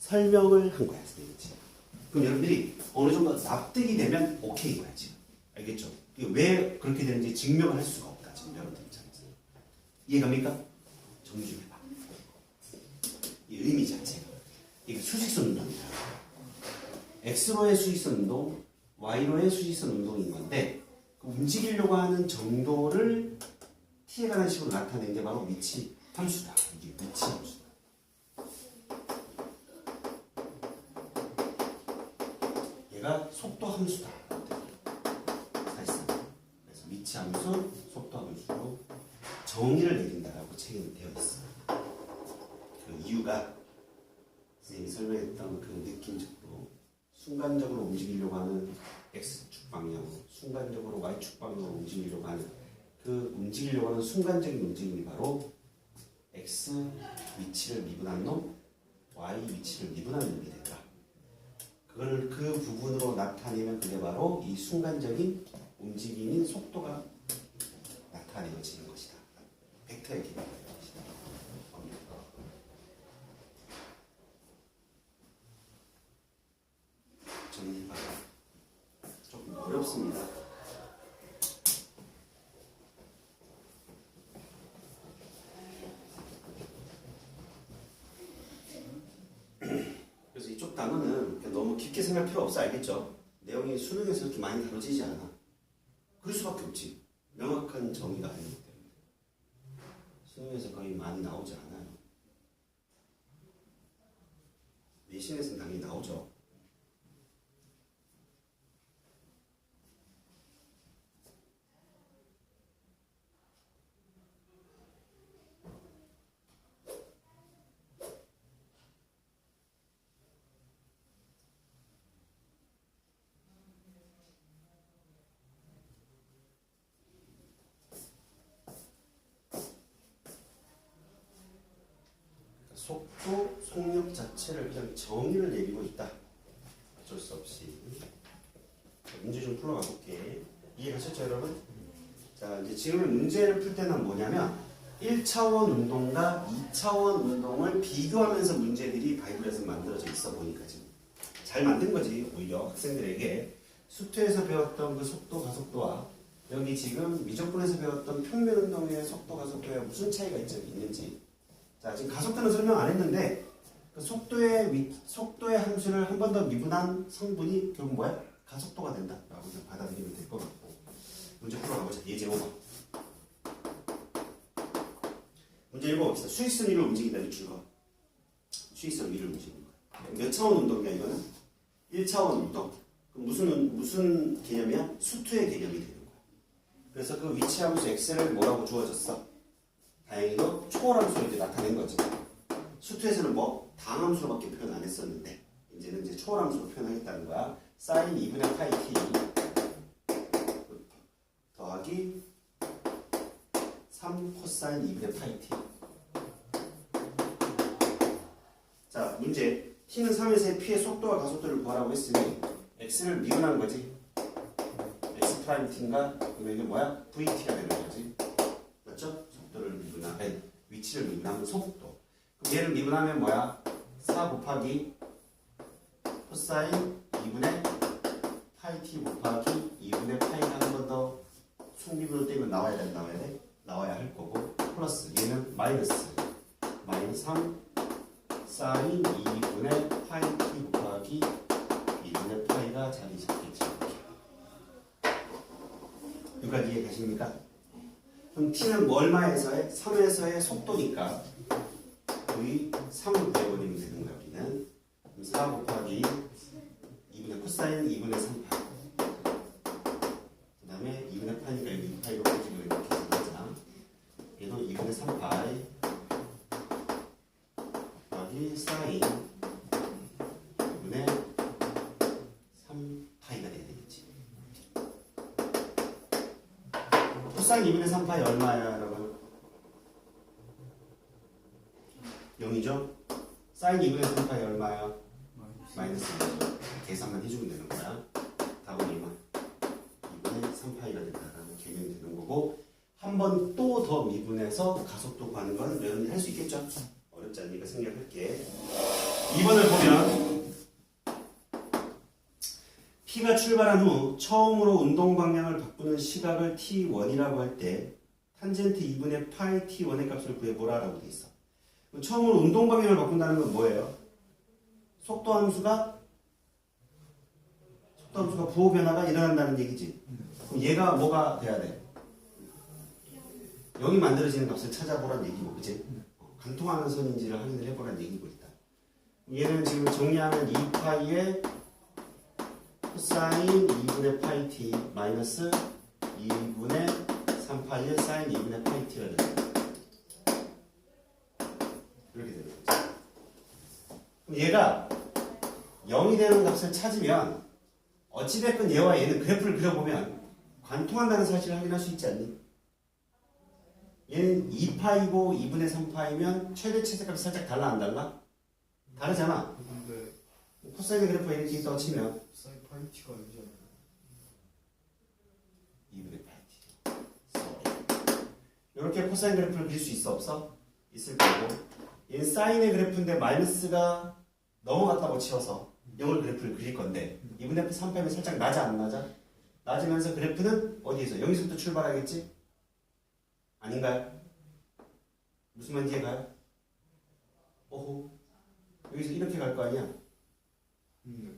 설명을 한 거야, 선생님이. 그럼 여러분들이 어느 정도 납득이 되면 오케이 거야, 지금. 알겠죠? 왜 그렇게 되는지 증명을 할 수가 없다, 지금 여러분들 입장에서. 이해갑니까? 정리 좀 해봐. 이 의미 자체가. 이게 수직선 운동이다. X로의 수직선 운동, Y로의 수직선 운동인 건데, 그 움직이려고 하는 정도를 T에 관한 식으로 나타낸 게 바로 위치 함수다. 이게 위치 함수다. 얘가 속도 함수다. 사실상. 그래서 위치 함수, 속도 함수로 정의를 내린다라고 책에 되어 있어. 그 이유가 선생님이 설명했던 그 느낌적으로 순간적으로 움직이려고 하는 X축 방향, 순간적으로 Y축 방향으로 움직이려고 하는 그 움직이려고 하는 순간적인 움직임이 바로 X 위치를 미분한 놈, Y 위치를 미분한 놈이 된다. 그걸 그 부분으로 나타내면 그게 바로 이 순간적인 움직임인 속도가 나타내어지는 것이다. 벡터의 개념이 되는 것이다. 정리해봐요. 조금 어렵습니다. 그래서 이쪽 단어는 너무 깊게 생각할 필요 없어. 알겠죠? 내용이 수능에서 이렇게 많이 다뤄지지 않아. 그럴 수밖에 없지. 명확한 정의가 아니기 때문에. 수능에서 거의 많이 나오지 않아요. 내신에서는 당연히 나오죠. 속도, 속력 자체를 그냥 정의를 내리고 있다. 어쩔 수 없이. 문제 좀 풀어가 볼게. 이해가셨죠, 여러분? 자, 이제 지금 문제를 풀 때는 뭐냐면 1차원 운동과 2차원 운동을 비교하면서 문제들이 바이블에서 만들어져 있어 보니까 지금 잘 만든 거지. 오히려 학생들에게 수투에서 배웠던 그 속도, 가속도와 여기 지금 미적분에서 배웠던 평면 운동의 속도, 가속도에 무슨 차이가 있는지. 자, 지금 가속도는 설명 안 했는데 그 속도의 함수를 한 번 더 미분한 성분이 결국 뭐야? 가속도가 된다라고 그냥 받아들이면 될 것 같고. 문제 풀어가보자. 예제 5번. 문제 읽어봅시다. 수직선 위를 움직인다는 줄거. 수직선 위를 움직이는 거야. 몇 차원 운동이야 이거는? 1차원 운동. 그럼 무슨 개념이야? 수투의 개념이 되는 거야. 그래서 그 위치함수 x를 뭐라고 주어졌어? 다행히도 초월함수로 이제 나타낸 거지. 수투에서는 뭐 당함수로밖에 표현 안 했었는데 이제는 이제 초월함수로 표현하겠다는 거야. 사인 2분의 파이 t 더하기 3 코사인 2분의 파이 t. 자, 문제. t는 3에서의 p의 속도와 가속도를 구하라고 했으니 x를 미분한 거지. x 프라임 t인가? 그러면 이게 뭐야? vt가 되는 거지. 맞죠? 속도를 미분하면 위치를 미분하면 속도. 그럼 얘를 미분하면 뭐야? 4 곱하기 코사인 2분의 파이 t 곱하기 2분의 파이가 한 번 더 속미분으로 떼면 나와야 돼? 나와야 할 거고 플러스 얘는 마이너스 3 사인 2분의 파이 t 곱하기 2분의 파이가 자리 잡겠죠. 여기까지 이해 가십니까? 그럼 t는 뭐 얼마에서의? 3에서의 속도니까 거의 3으로 배워버리면 되는 거야. 우리는 4 곱하기 2분의 코사인 2분의 3파이 그 다음에 2분의 파이니까 여기 2파이로 가지고 이렇게 계산하자. 얘도 2분의 3파이 더하기 사인 2분의 3파이가 돼야 되겠지. 코사인 2분의 3파이 얼마야 여러분? 0이죠? 사인 2분의 3파이 얼마야? 마이너스 1이죠. 계산만 해주면 되는 거야. 답은 이만 2분의 3파이가 된다라는 개념이 되는 거고 한 번 또 더 미분해서 가속도 구하는 건 여러분이 할 수 있겠죠? 어렵지 않으니까 생략할게. 2번을 보면 P가 출발한 후 처음으로 운동 방향을 바꾸는 시각을 T1이라고 할 때 탄젠트 2분의 파이 T1의 값을 구해보라라고 돼 있어. 처음으로 운동 방향을 바꾼다는 건 뭐예요? 속도 함수가 부호 변화가 일어난다는 얘기지. 그럼 얘가 뭐가 돼야 돼? 여기 만들어지는 값을 찾아보란 얘기고, 그치? 관통하는 선인지를 확인을 해보란 얘기고 있다. 얘는 지금 정리하면 2파이의 코사인 2분의 파이 t 마이너스 2분의 3파이의 사인 2분의 파이 t가 됩니다. 이렇게 되는 거죠. 그럼 얘가 0이 되는 값을 찾으면 어찌됐건 얘와 얘는 그래프를 그려보면 관통한다는 사실을 확인할 수 있지 않니? 얘는 2파이고 2분의 3파이면 최대 최대값이 살짝 달라 안 달라? 다르잖아. 근데 코사인의 그래프가 이렇게 있다고 치면 사인 파이 t가 아니잖아요. 2분의 파이 t. 이렇게 코사인 그래프를 그릴 수 있어 없어? 있을 거고. 얘는 사인의 그래프인데 마이너스가 넘어갔다고 치워서 0을 그래프를 그릴 건데 2분의 3파이면 살짝 낮아 안 낮아? 낮으면서 그래프는 어디에서? 여기서부터 출발하겠지? 아닌가요? 무슨 말인지 이해가요? 오호. 여기서 이렇게 갈 거 아니야? 네.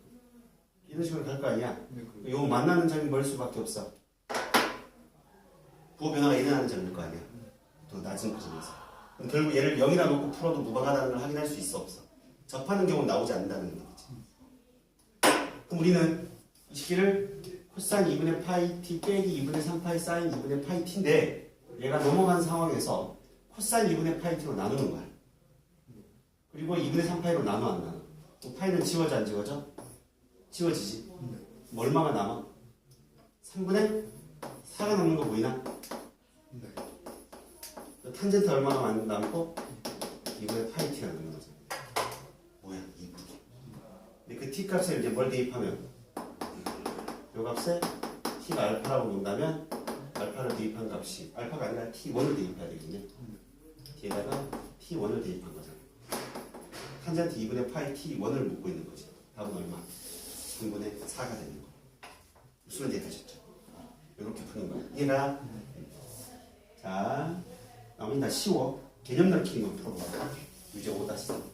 이런 식으로 갈 거 아니야? 네. 요 만나는 점이 멀 수밖에 없어. 부호 변화가 일어나는 점일 거 아니야? 더 낮은 구점에서. 그럼 결국 얘를 0이라 놓고 풀어도 무방하다는 걸 확인할 수 있어 없어? 접하는 경우는 나오지 않는다는 얘기지. 그럼 우리는 이 식기를 코사인 2분의 파이 t 빼기 2분의 3파이 사인 2분의 파이 t인데 얘가 넘어간 상황에서 코사인 2분의 파이 t로 나누는 거야. 그리고 2분의 3파이로 나눠 안 나눠? 또 파이는 지워져 안 지워져? 지워지지. 그럼 얼마가 남아? 3분의 4가 남는 거 보이나? 네. 탄젠트 얼마가 남고 2분의 파이 t가 남는 거죠. 뭐야 2분. 근데 그 t 값에 이제 뭘 대입하면 요 값에 t가 알파라고 놓는다면 알파를 대입한 값이 알파가 아니라 t1을 대입해야 되겠네. 뒤에다가 t1을 대입한 거잖아. 탄젠트 2분의 파이 t1을 묻고 있는 거지. 답은 얼마? 3분의 4가 되는 거. 무슨 말인지 이해하셨죠? 이렇게 푸는 거야. 이해가? 자, 나머지 다 쉬워. 개념 넓히는 거 풀어봐. 유제 5-3.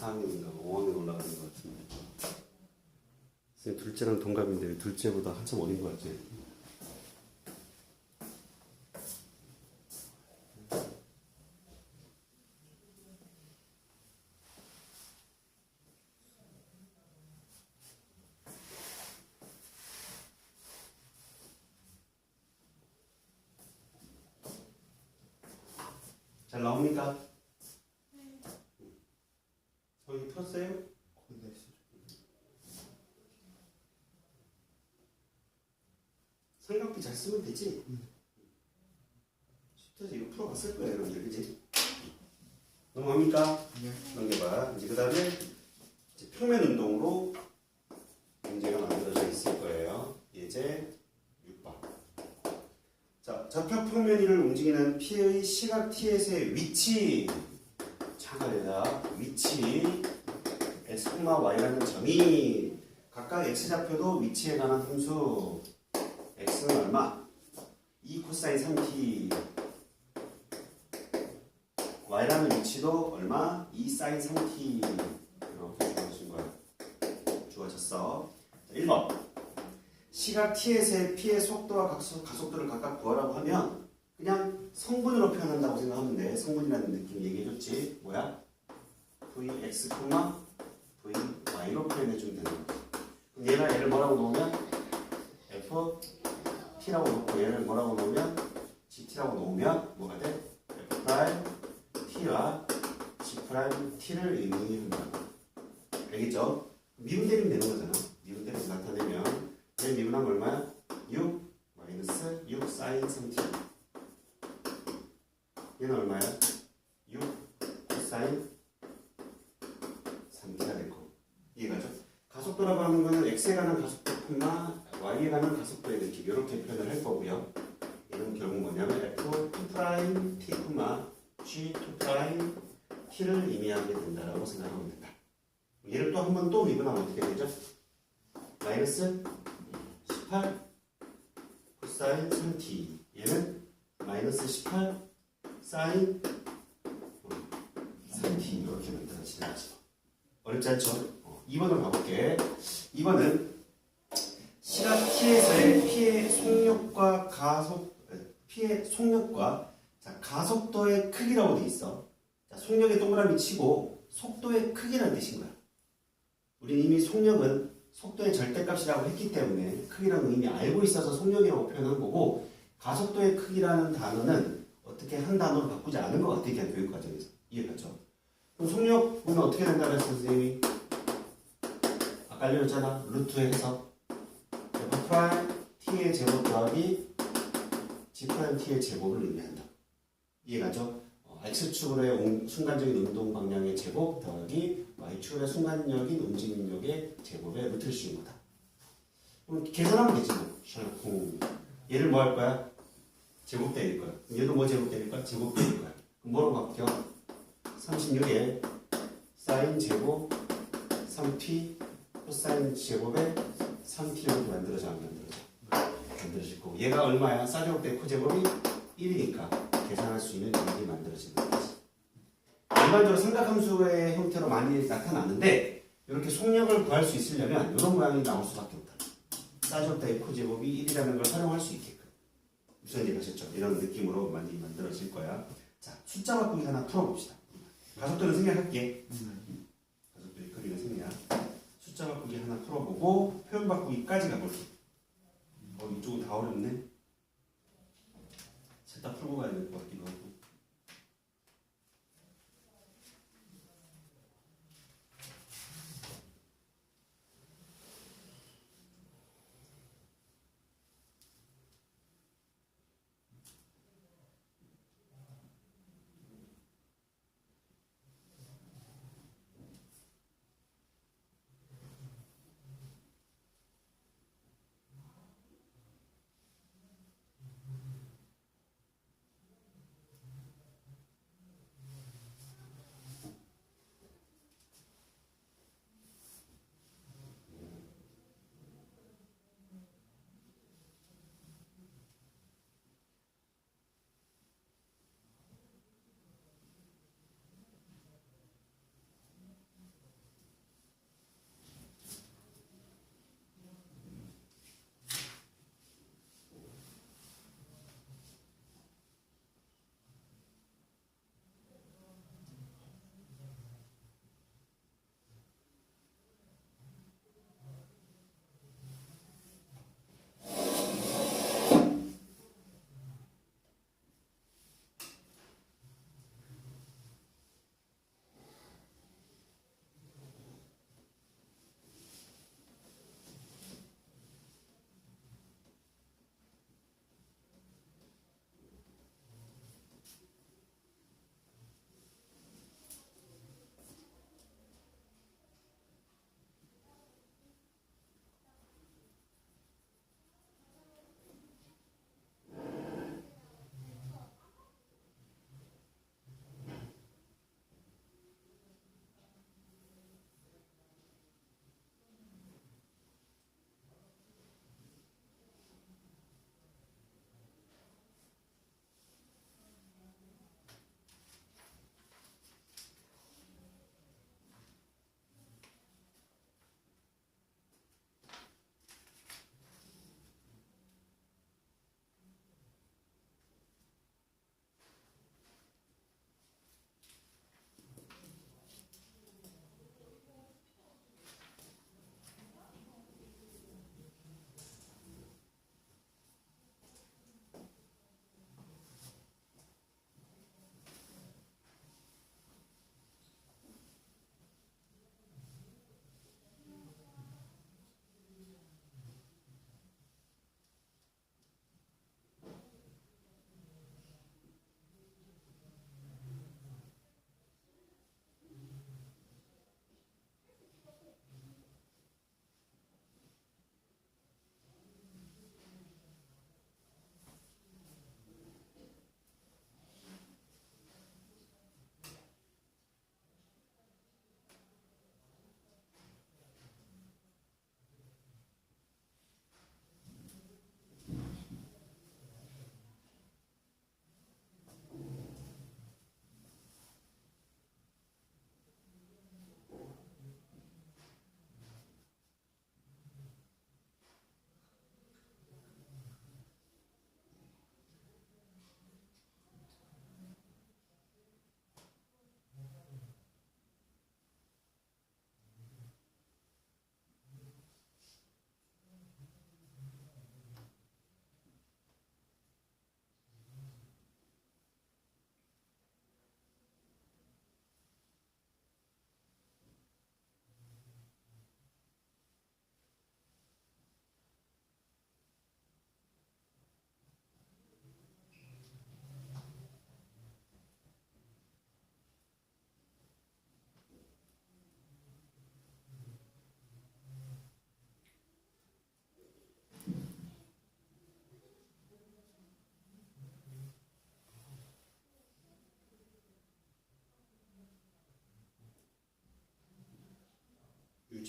4학년인가 5학년 올라가는 것 같은데. 선생님 둘째랑 동갑인데 왜 둘째보다 한참 어린 것 같지? 잘 나옵니까? 저기 풀었어요? 네. 삼각비 잘 쓰면 되지? 쉽지? 이거 풀어봤을 거예요, 여러분들. 그지? 넘어갑니까? 네. 넘겨봐. 이제 그 다음에 평면 운동으로 문제가 만들어져 있을 거예요. 예제 6번. 자, 좌표 평면 위를 움직이는 P의 시각 T의 위치. 참가되다. 위치. x, y라는 점이 각각 x좌표도 위치에 관한 함수 x는 얼마? 2 코사인 3t y라는 위치도 얼마? 2 사인 3t 이렇게 주어진 거야. 주어졌어. 자, 1번 시각 t의 p의 속도와 가속도를 각각 구하라고 하면 그냥 성분으로 표현한다고 생각하면 돼. 성분이라는 느낌 얘기해줬지. 뭐야? vx, vy로 표현해주면 되는 거지. 그럼 얘를 뭐라고 놓으면 ft라고 놓고 얘를 뭐라고 놓으면 gt라고 놓으면 뭐가 돼? f't와 g't를 의미한다. 알겠죠? 미분 때리면 되는 거잖아. 미분 때려서 나타내면 얘 미분하면 얼마야? 6 마이너스 6 사인 3t. 얘는 얼마야? 6 코사인 3t가 될 거고. 이해가죠? 가속도라고 하는 거는 x에 관한 가속도, y에 관한 가속도의 느낌 이렇게 표현을 할 거고요. 얘는 결국 뭐냐면 f2't, g2't를 의미하게 된다라고 생각하면 된다. 얘를 또 한 번 또 미분하면 어떻게 되죠? 마이너스 18 코사인 3t. 얘는 마이너스 18 사인 3t 이렇게 만들어지는 거죠. 어렵지 않죠? 2번으로 가볼게. 2번은 시각 t에서의 피의 속력과 가속도의 크기라고 돼 있어. 자, 속력의 동그라미 치고 속도의 크기라는 뜻인 거야. 우린 이미 속력은 속도의 절대값이라고 했기 때문에 크기라는 이미 알고 있어서 속력이라고 표현한 거고, 가속도의 크기라는 단어는 어떻게 한 단어로 바꾸지 않은 것 같아. 그냥 교육 과정에서. 이해갔죠? 그럼 속력 보면 어떻게 된다 그랬어, 선생님이? 아까 알려줬잖아. 루트 해서 f 프라임 t의 제곱 더하기 g 프라임 t의 제곱을 의미한다. 이해가죠? x축으로의 순간적인 운동 방향의 제곱 더하기 y축으로의 순간적인 움직임력의 제곱의 루트를 씌운 거다. 그럼 계산하면 되지 뭐. 얘를 뭐 할 거야? 제곱 때릴 거야. 얘도 뭐 제곱 때릴 거야? 제곱 때릴 거야. 그럼 뭐로 바뀌어? 36에 사인 제곱 3t 코사인 제곱에 3t 이렇게 만들어져 안 만들어져? 만들어질 거고, 얘가 얼마야? 사제곱 대 코제곱이 1이니까 계산할 수 있는 일이 만들어지는 거지. 일반적으로 삼각함수의 형태로 많이 나타나는데 이렇게 속력을 구할 수 있으려면 이런 모양이 나올 수밖에 없다. 사제곱 대 코제곱이 1이라는 걸 활용할 수 있게끔. 무슨 얘기 하셨죠? 이런 느낌으로 많이 만들어질 거야. 자, 숫자 바꾸기 하나 풀어봅시다. 가속도는 생략할게. 가속도의 크기는 생략. 숫자 바꾸기 하나 풀어보고 표현 바꾸기까지 가볼게. 이쪽은 다 어렵네. 셋 다 풀고 가야 될 것 같기도 하고.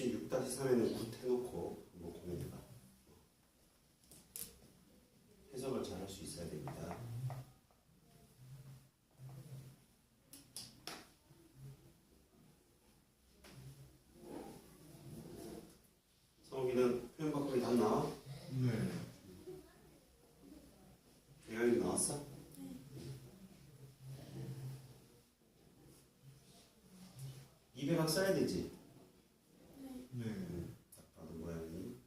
문제 6-3에는 굿 해놓고 한번 고민해봐. 해석을 잘 할 수 있어야 됩니다. 성욱이는 표현 바꾸기 답 나와? 네. 대강이 나왔어? 입에각 써야 되지? 네. 딱 봐도 모양이.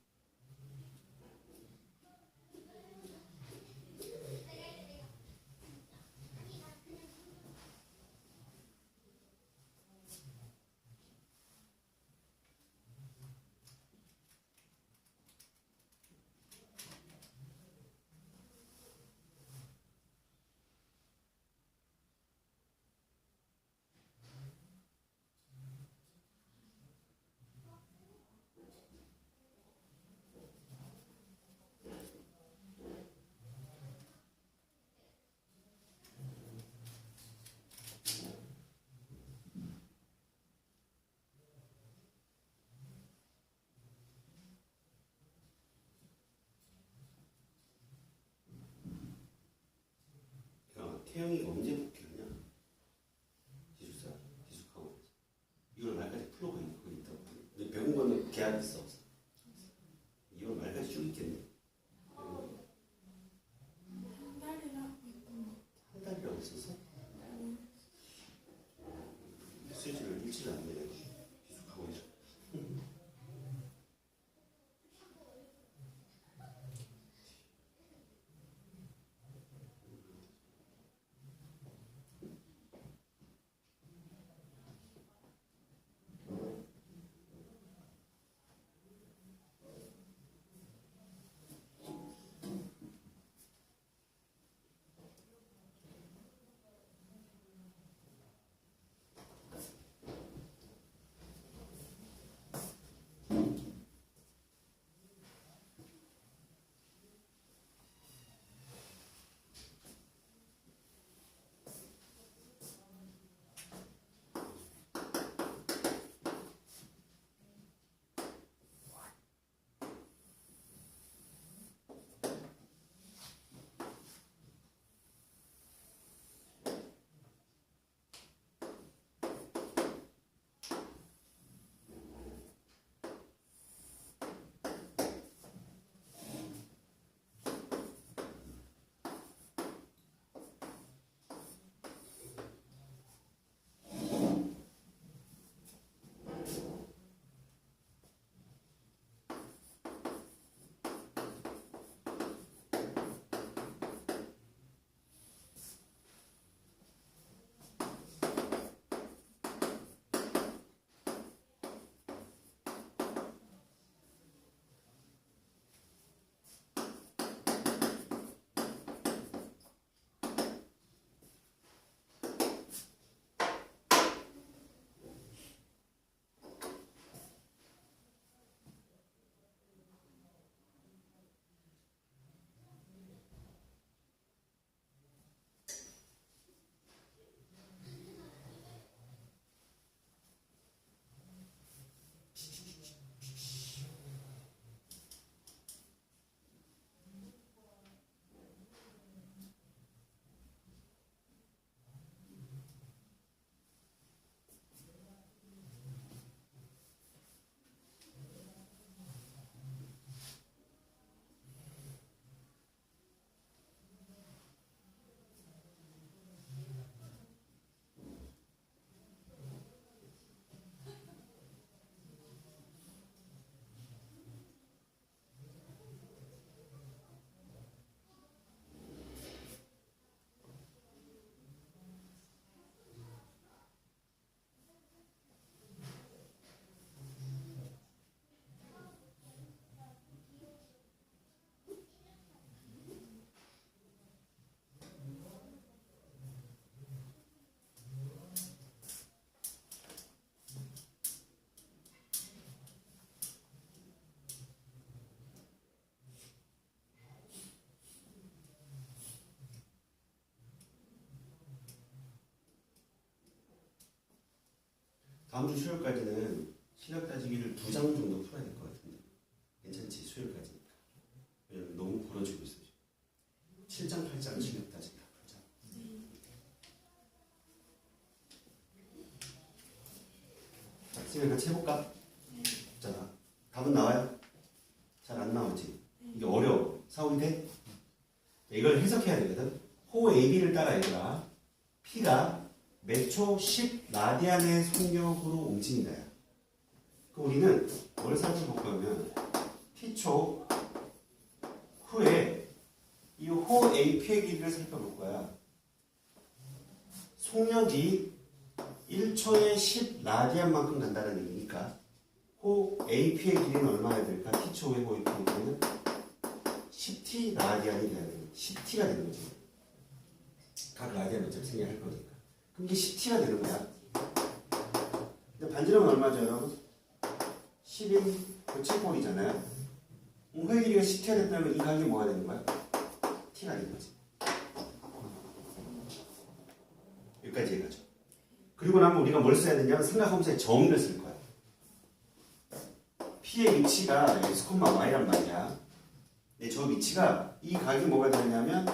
야, 태영이가 언제 복귀하냐? 기숙사, 기숙하고. 이걸 말까지 풀고 있는 거 있다고. 근데 배운 거는 계약 있어 없어? 이걸 말까지 쭉 있겠네. 한 달이라고 했던 한 달이 없어서 수지를 일치를 안 내네. 기숙하고 있어. 다음 주 수요일까지는 실력 따지기를 2장 정도 풀어야 될 것 같은데 괜찮지? 수요일까지니까. 왜냐면 너무 벌어지고 있어요. 7장 8장 실력 따지기 다 풀자. 자, 선생님 같이 해볼까? 자, 답은 나와요? 잘 안 나오지? 이게 어려워. 사원이 돼? 이걸 해석해야 되거든. 호 AB를 따라 얘들아. P가 몇 초 10라디안의 속력으로 움직인다. 그럼 우리는 뭘 살펴볼 거면 T초 후에 이 호 AP의 길이를 살펴볼 거야. 속력이 1초에 10라디안만큼 간다는 얘기니까 호 AP의 길이는 얼마나 될까? T초 후에 호 AP의 길이는 10t 라디안이 돼야 되는 10t가 되는 거지. 각 라디안 어차피 생략할 거니까. 그럼 이게 10t가 되는 거야. 근데 반지름은 얼마죠, 여러분? 10인 7꼴이잖아요. 호의 길이가 10t가 됐다면 이 각이 뭐가 되는 거야? t가 되는 거지. 여기까지 해가죠. 그리고 나면 우리가 뭘 써야 되냐면 삼각함수의 정의를 쓸 거야. P의 위치가 x, y란 말이야. 근데 저 위치가 이 각이 뭐가 되냐면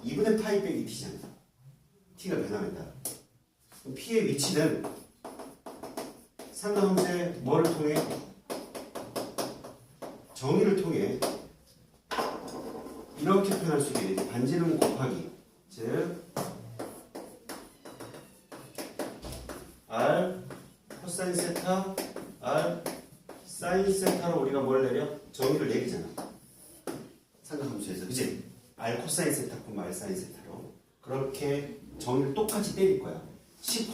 2분의 파이 빼기 t잖아. t가 변하면 따라. 그럼 P의 위치는 삼각함수의 뭐를 통해? 정의를 통해 이렇게 표현할 수 있게 되지. 반지름 곱하기 즉 R 코사인 세타 R 사인 세타로 우리가 뭘 내려? 정의를 내리잖아. 삼각함수에서 그치? R 코사인 세타, R 사인 세타로 그렇게 정의를 똑같이 때릴 거야. 10,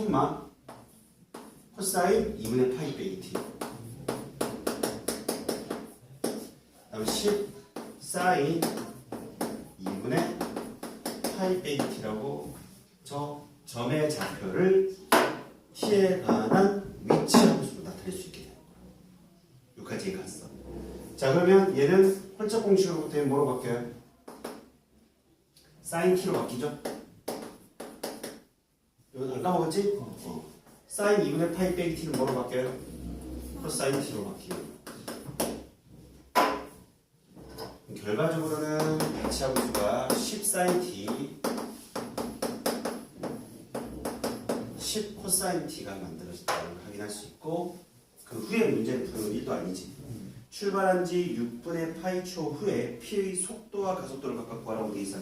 코사인 2분의 파이 빼기 t 다음 10 사인 2분의 파이 빼기 t라고 저 점의 좌표를 t에 관한 위치 함수로 나타낼 수 있게 되는 거야. 여기까지 갔어. 자, 그러면 얘는 홀짝 공식으로부터 뭐로 바뀌어요? 사인 t로 바뀌죠? 이거 안 까먹었지? 사인 2분의 파이 빼기 t는 뭐로 바뀌어요? 코사인 t로 바뀌어요. 결과적으로는 배치 함수가 10 사인 t 10 코사인 t가 만들어졌다는 걸 확인할 수 있고 그 후에 문제를 푸는 1도 아니지. 출발한 지 6분의 파이 초 후에 P의 속도와 가속도를 각각 구하라고 돼 있어.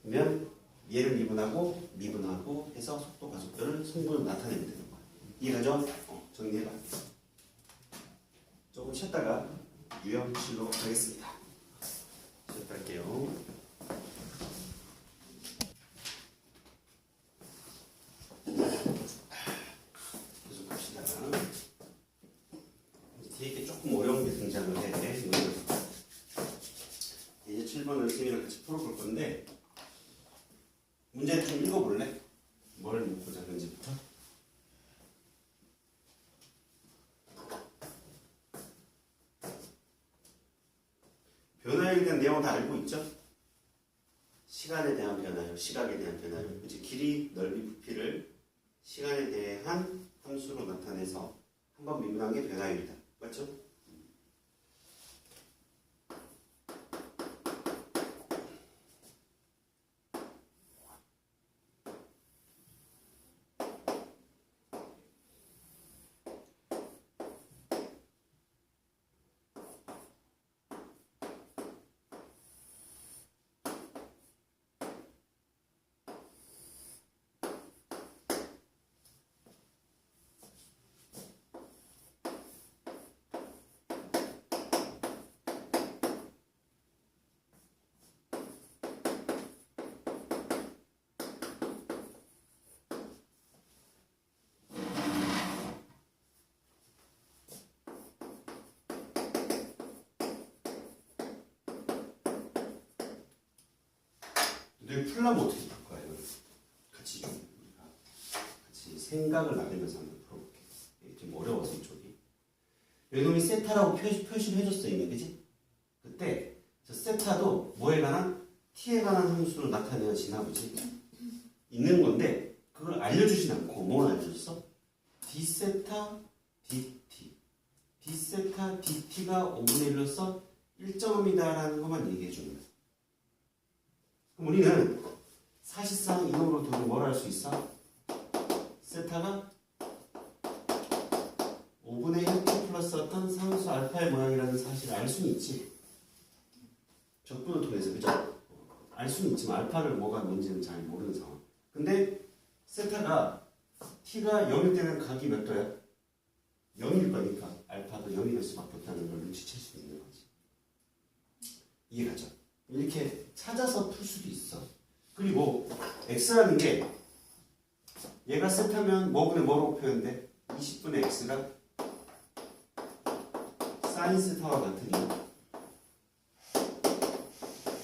그러면 얘를 미분하고 해서 속도 가속도를 성분으로 나타내면 되는 거야. 이해가죠? 정리해봐. 조금 쉬었다가 유형실로 가겠습니다. 쉬었다 할게요. 계속 갑시다. 뒤에 게 조금 어려운 게 등장을 해. 이제 7번을 쌤이랑 같이 풀어볼 건데 문제를 좀 읽어볼래? 뭘 묻고 자는지부터. 변화에 대한 내용 다 알고 있죠? 시간에 대한 변화요, 시각에 대한 변화요. 이제 길이, 넓이, 부피를 시간에 대한 함수로 나타내서 한번 미분한 게 변화율이다. 맞죠? 늘 풀려면 어떻게 풀 거야? 이걸 같이 좀 우리가 같이 생각을 나누면서 한번 풀어볼게. 좀 어려워서 이쪽이. 요놈이 세타라고 표시를 해줬어 이미, 그지? 그때 저 세타도 뭐에 관한? t에 관한 함수로 나타내어지나 보지. 있는 건데 그걸 알려주진 않고 뭘 알려줬어? d 세타 dt d 세타 dt가 5분의 1로서 일정합니다라는 것만 얘기해 주는 거예요. 그럼 우리는 사실상 이놈으로 두고 뭘 할 수 있어? 세타가 5분의 1t 플러스 어떤 상수 알파의 모양이라는 사실을 알 수는 있지. 적분을 통해서, 그죠? 알 수는 있지만 알파를 뭐가 뭔지는 잘 모르는 상황. 근데 세타가 t가 0일 때는 각이 몇 도야? 0일 거니까 알파도 0이 될 수밖에 없다는 걸 눈치챌 수 있는 거지. 이해가죠? 이렇게 찾아서 풀 수도 있어. 그리고 x라는 게 얘가 세타면 뭐분의 뭐로 표현돼? 20분의 x가 사인 세타와 같으니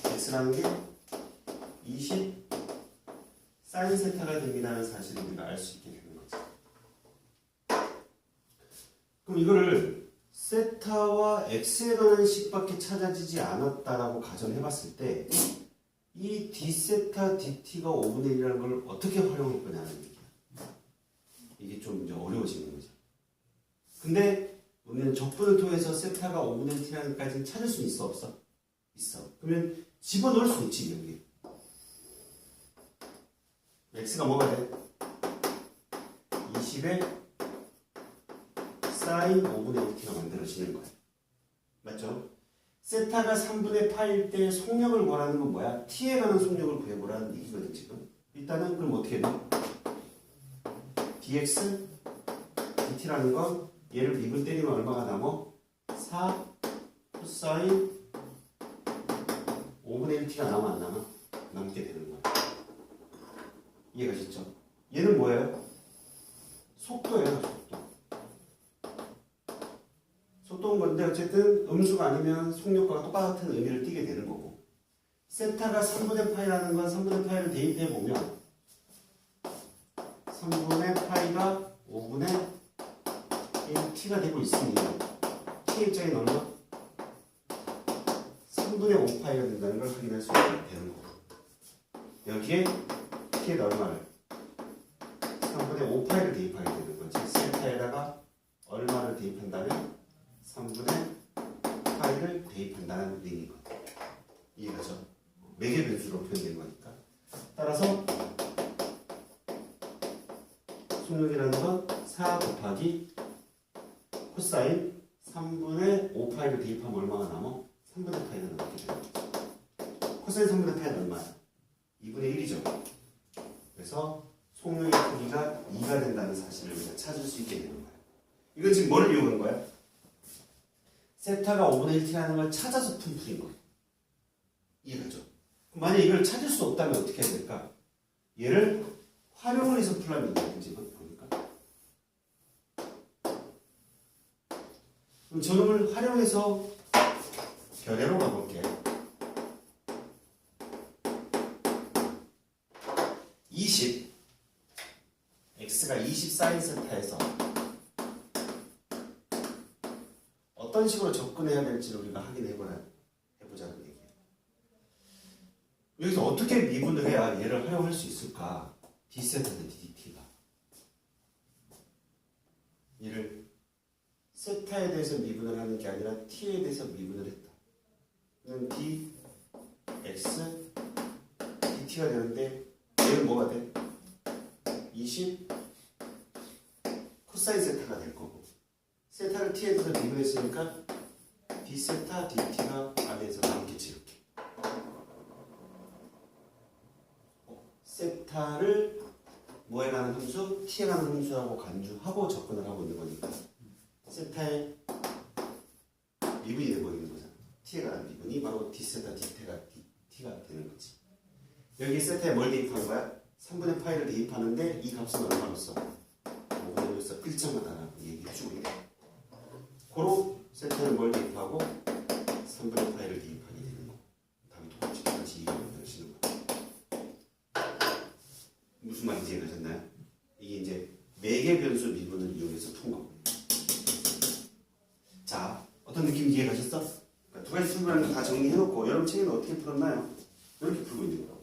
x라는 게 20 사인 세타가 됩니다라는 사실을 우리가 알 수 있게 되는 거지. 그럼 이거를 세타와 x에 관한 식밖에 찾아지지 않았다라고 가정해 봤을 때 이 d 세타 dt가 5분의 1이라는 걸 어떻게 활용할 거냐는 얘기야. 이게 좀 이제 어려워지는 거죠. 근데 우리는 적분을 통해서 세타가 5분의 1이라는 것까지는 찾을 수 있어 없어? 있어. 그러면 집어넣을 수 있지 여기. x가 뭐가 돼? 20에 사인 5분의 1t가 만들어지는 거야. 맞죠? 세타가 3분의 파일 때 속력을 구하는 건 뭐야? t에 관한 속력을 구해보라는 얘기거든 지금. 일단은 그럼 어떻게 돼? dx dt라는 건 얘를 미분 때리면 얼마가 남어? 4 코사인 5분의 1t가 남아 안 남아? 남게 되는 거야. 이해가셨죠? 얘는 뭐예요? 속도예요, 속도. 속도인 건데 어쨌든 음수가 아니면 속력과 똑같은 의미를 띠게 되는 거고, 세타가 3분의 파이라는 건 3분의 파이를 대입해 보면 3분의 파이가 5분의 1t가 되고 있으니 t 입장에 얼마? 3분의 5파이가 된다는 걸 확인할 수 있게 되는 거고, 여기에 t에다 얼마를? 3분의 5파이를 대입하게 되는 거지. 세타에다가 얼마를 대입한다면 3분의 파이를 대입한다는 얘기인 거예요. 이해가죠? 매개 변수로 표현된 거니까. 따라서 속력이라는 건 4 곱하기 코사인 3분의 5파이를 대입하면 얼마가 남아? 3분의 파이가 남게 되는 거죠. 코사인 3분의 파이는 얼마야? 2분의 1이죠. 그래서 속력의 크기가 2가 된다는 사실을 우리가 찾을 수 있게 되는 거예요. 이건 지금 뭐를 이용한 거야? 세타가 5분의 1t라는 걸 찾아서 푼 풀인 거예요. 이해가죠? 만약에 이걸 찾을 수 없다면 어떻게 해야 될까? 얘를 활용을 해서 풀라는 얘기예요. 지금 보니까. 그럼 저놈을 활용해서 별애로 가볼게. 20 x가 20 사인 세타에서 어떤 식으로 접근해야 될지를 우리가 해보자는 얘기예요. 여기서 어떻게 미분을 해야 얘를 활용할 수 있을까? d 세타 대 dt가 얘를 세타에 대해서 미분을 하는 게 아니라 t에 대해서 미분을 했다. 그럼 d x dt가 되는데 얘는 뭐가 돼? 20 코사인 세타가 될 거고, 세타를 t에 대해서 미분했으니까 d 세타 dt가 안에서 남겠지. 이렇게 세타를 뭐에 관한 함수? t에 관한 함수라고 간주하고 접근을 하고 있는 거니까 세타의 미분이 되어버리는 거잖아. t에 관한 미분이 바로 d 세타 dt가 되는 거지. 여기 세타에 뭘 대입한 거야? 3분의 파이를 대입하는데 이 값은 얼마로 써? 5분의 1에서 1점마다라고 얘기해주고 있네. 고로 세타에 뭘 대입하고 3분의 파이를 대입하게 되는 거. 답이 똑같이 이해가 되시는 거예요. 무슨 말인지 이해가셨나요? 이게 이제 매개 변수 미분을 이용해서 푼 거고. 자, 어떤 느낌인지 이해가셨어? 그러니까 두 가지 풀이라는 거 다 정리해놓고 여러분 책에는 어떻게 풀었나요? 이렇게 풀고 있는 거예요.